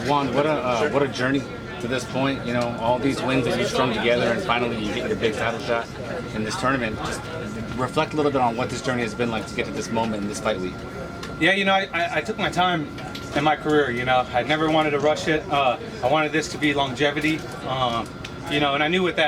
Juan, what a journey to this point. You know, all these wins that you strung together, and finally you get your big title shot in this tournament. Just reflect a little bit on what this journey has been like to get to this moment in this fight week. Yeah, you know, I took my time in my career. You know, I never wanted to rush it. I wanted this to be longevity. You know, and I knew with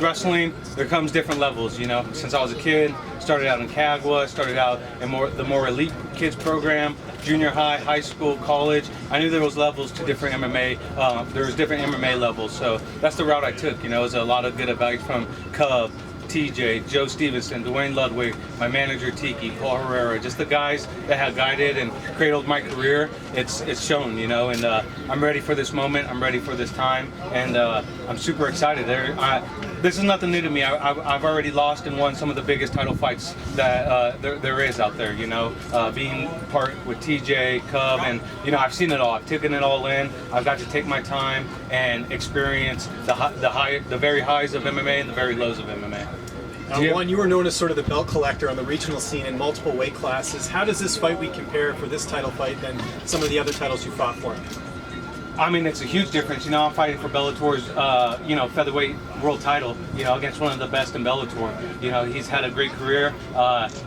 wrestling, there comes different levels, you know. Since I was a kid, started out in Cagua, started out in the more elite kids program, junior high, high school, college. I knew there was levels to different MMA. There was different MMA levels, so that's the route I took. You know, it was a lot of good advice from Cub, TJ, Joe Stevenson, Dwayne Ludwig, my manager Tiki, Paul Herrera, just the guys that have guided and cradled my career. It's shown, you know, and I'm ready for this moment. I'm ready for this time, and I'm super excited. This is nothing new to me. I've already lost and won some of the biggest title fights that there is out there, you know, being part with TJ, Cub, and, you know, I've seen it all. I've taken it all in. I've got to take my time and experience the very highs of MMA and the very lows of MMA. Juan, you were known as sort of the belt collector on the regional scene in multiple weight classes. How does this fight week compare for this title fight than some of the other titles you fought for? I mean, it's a huge difference. You know, I'm fighting for Bellator's, you know, featherweight world title, you know, against one of the best in Bellator. You know, he's had a great career.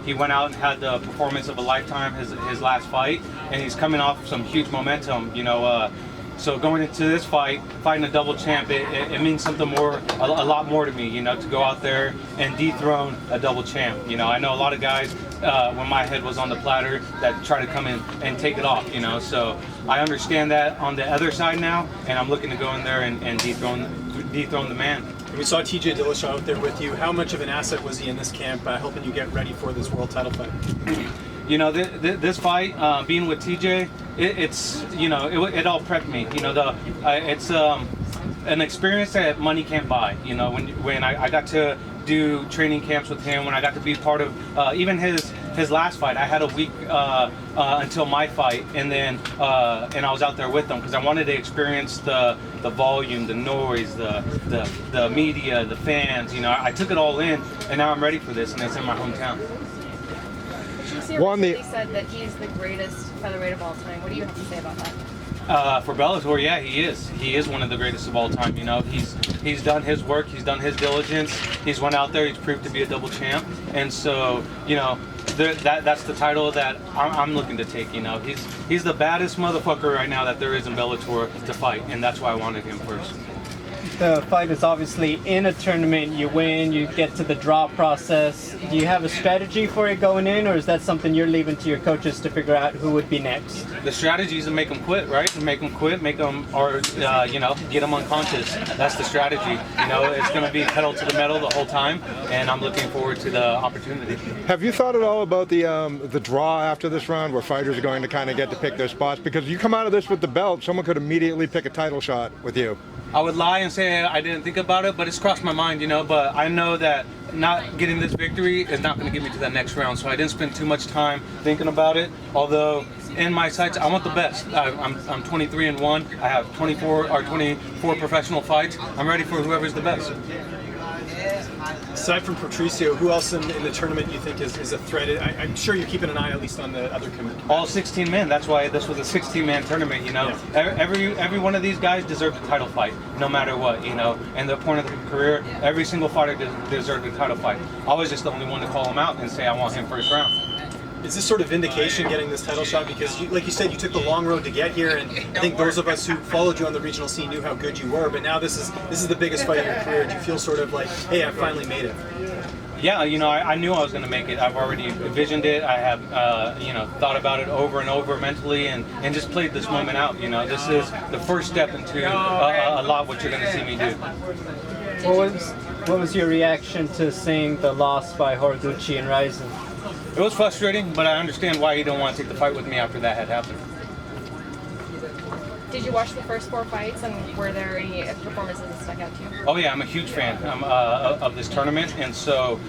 He went out and had the performance of a lifetime, his last fight, and he's coming off some huge momentum, you know. So going into this fight, fighting a double champ, it means something more, a lot more to me, you know, to go out there and dethrone a double champ. You know, I know a lot of guys, when my head was on the platter, that try to come in and take it off, you know. So I understand that on the other side now, and I'm looking to go in there and dethrone the man. We saw TJ Dillashaw out there with you. How much of an asset was he in this camp, helping you get ready for this world title fight? You know, this fight, being with TJ, it's, you know, it all prepped me. You know, it's an experience that money can't buy. You know, when I got to do training camps with him, when I got to be part of even his last fight, I had a week until my fight, and then and I was out there with them because I wanted to experience the volume, the noise, the media, the fans. You know, I took it all in, and now I'm ready for this, and it's in my hometown. Juan said that he's the greatest featherweight of all time. What do you have to say about that? For Bellator, yeah, he is. He is one of the greatest of all time. You know, he's done his work, he's done his diligence. He's went out there, he's proved to be a double champ, and so, you know, that's the title that I'm looking to take. You know, he's the baddest motherfucker right now that there is in Bellator to fight, and that's why I wanted him first. The fight is obviously in a tournament. You win, you get to the draw process. Do you have a strategy for it going in, or is that something you're leaving to your coaches to figure out who would be next? The strategy is to make them quit, right? Make them quit, or you know, get them unconscious. That's the strategy. You know, it's going to be pedal to the metal the whole time, and I'm looking forward to the opportunity. Have you thought at all about the draw after this round, where fighters are going to kind of get to pick their spots? Because you come out of this with the belt, someone could immediately pick a title shot with you. I would lie and say I didn't think about it, but it's crossed my mind, you know. But I know that not getting this victory is not going to get me to that next round, so I didn't spend too much time thinking about it. Although in my sights, I want the best. I'm 23-1. I have 24 professional fights. I'm ready for whoever's the best. Aside from Patricio, who else in the tournament you think is a threat? I'm sure you're keeping an eye at least on the other commitments. All 16 men. That's why this was a 16-man tournament. You know, yeah. Every one of these guys deserved a title fight, no matter what. You know, and the point of the career, every single fighter deserved a title fight. I was just the only one to call him out and say I want him first round. Is this sort of vindication getting this title shot? Because, like you said, you took the long road to get here, and I think those of us who followed you on the regional scene knew how good you were. But now this is the biggest fight of your career. Do you feel sort of like, hey, I finally made it? Yeah, you know, I knew I was going to make it. I've already envisioned it. I have, you know, thought about it over and over mentally, and just played this moment out. You know, this is the first step into a lot of what you're going to see me do. What was your reaction to seeing the loss by Horiguchi and Ryzen? It was frustrating, but I understand why he didn't want to take the fight with me after that had happened. Did you watch the first 4 fights, and were there any performances that stuck out to you? Oh yeah, I'm a huge fan of this tournament, and so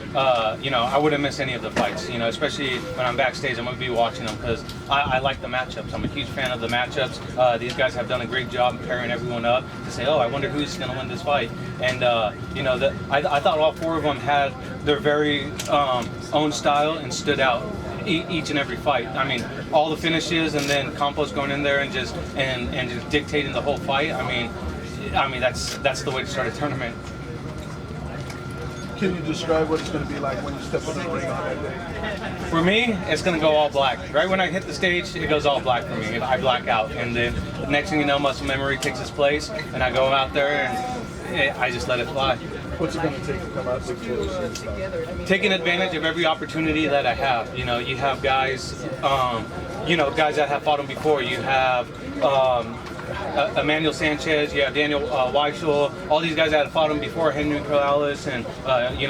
you know, I wouldn't miss any of the fights. You know, especially when I'm backstage, I'm gonna be watching them because I like the matchups. I'm a huge fan of the matchups. These guys have done a great job pairing everyone up to say, oh, I wonder who's gonna win this fight. And you know, I thought all 4 of them had their very own style and stood out each and every fight. I mean, all the finishes and then Campos going in there and just dictating the whole fight. I mean that's the way to start a tournament. Can you describe what it's going to be like when you step in the ring on that day? For me, it's going to go all black. Right when I hit the stage, it goes all black for me. I black out, and then the next thing you know, muscle memory takes its place, and I go out there and I just let it fly. What's it going to take to come out victorious? Taking advantage of every opportunity that I have. You know, you have guys, guys that have fought him before. You have Emmanuel Sanchez, you have Daniel Weichel, all these guys that have fought him before, Henry Corrales and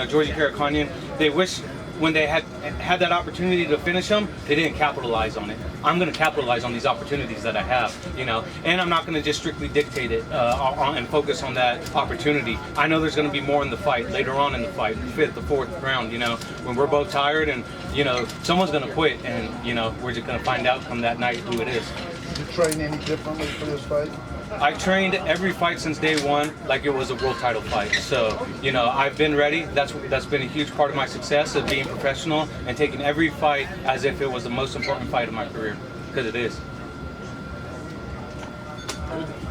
Georgie Karakhanyan. They wish when they had that opportunity to finish him, they didn't capitalize on it. I'm going to capitalize on these opportunities that I have, and I'm not going to just strictly dictate it and focus on that opportunity. I know there's going to be more in the fight, later on in the fight, the fifth, the fourth round, when we're both tired and, someone's going to quit and, we're just going to find out come that night who it is. Did you train any differently for this fight? I trained every fight since day one like it was a world title fight. So, I've been ready. That's been a huge part of my success of being professional and taking every fight as if it was the most important fight of my career, because it is.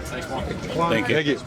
Thank you.